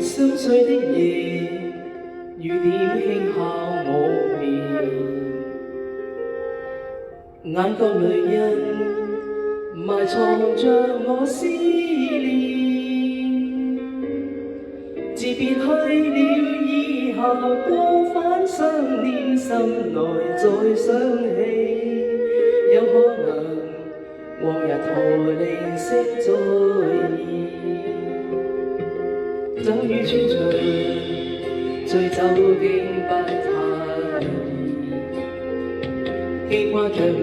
深邃的夜，雨點輕敲我面，眼角淚印埋藏着我思念。自別去了以後，多番想念，心內再想起，有可能往日陀零色再現。走於穿牆，醉酒竟不太易，記掛着你，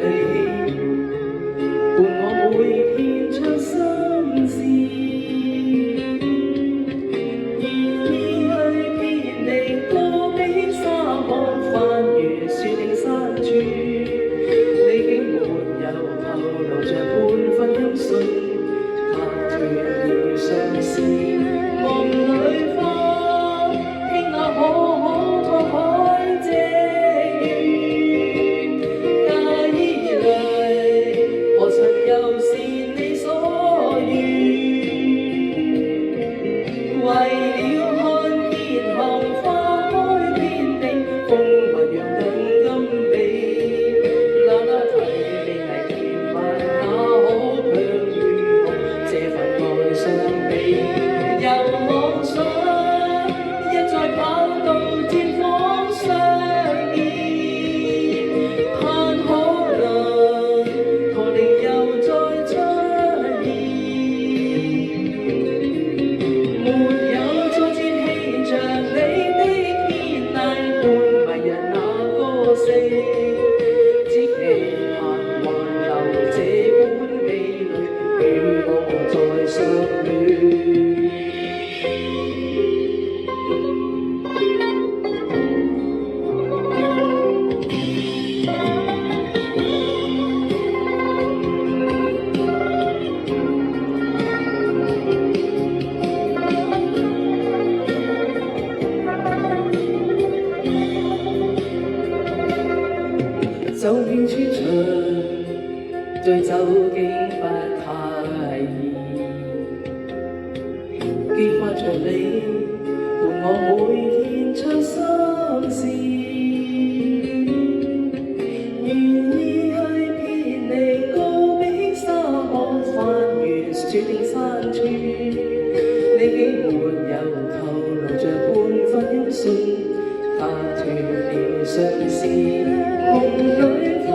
伴我每天唱心事，願意去遍歷戈壁沙漠，翻越雪嶺山川，你竟沒有透露着半分音訊，隔斷了相思。夢裏花，輕那可可托海借月，假依淚，何曾又是你所願？為了看見紅花開遍地，風雲揚緊甘美，那提你係甜蜜，那可強如何這份愛相比？又妄想一再跑到天荒相見，盼可能陀零又再出現，沒有再次氣着你的偏愛，半迷人那歌聲，只期盼還留這般美麗，與我再相戀。走遍穿牆，醉酒竟不太易，記掛着你，伴我每天唱心事，願意去遍歷戈壁沙漠，翻越雪嶺山川，你竟沒有透露着半分音訊，隔斷了相思。夢裏花，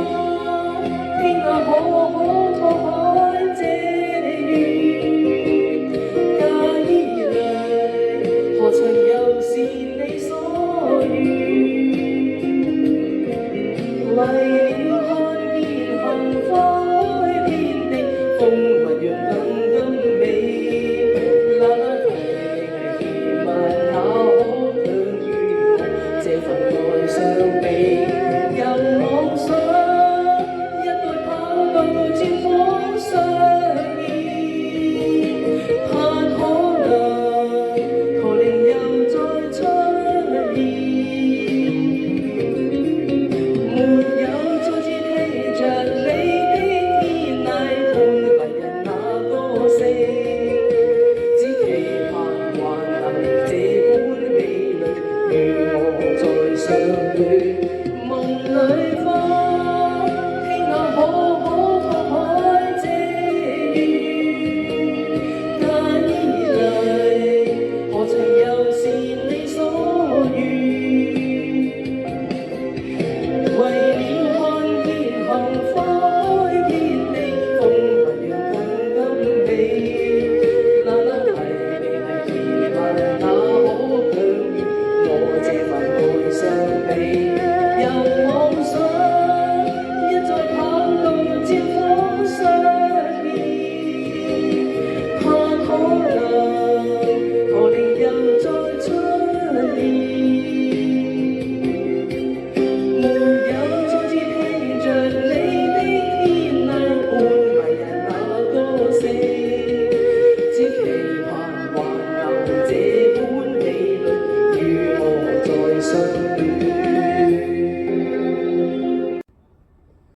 輕那可托海借月，假依淚，何曾又是你所願？為了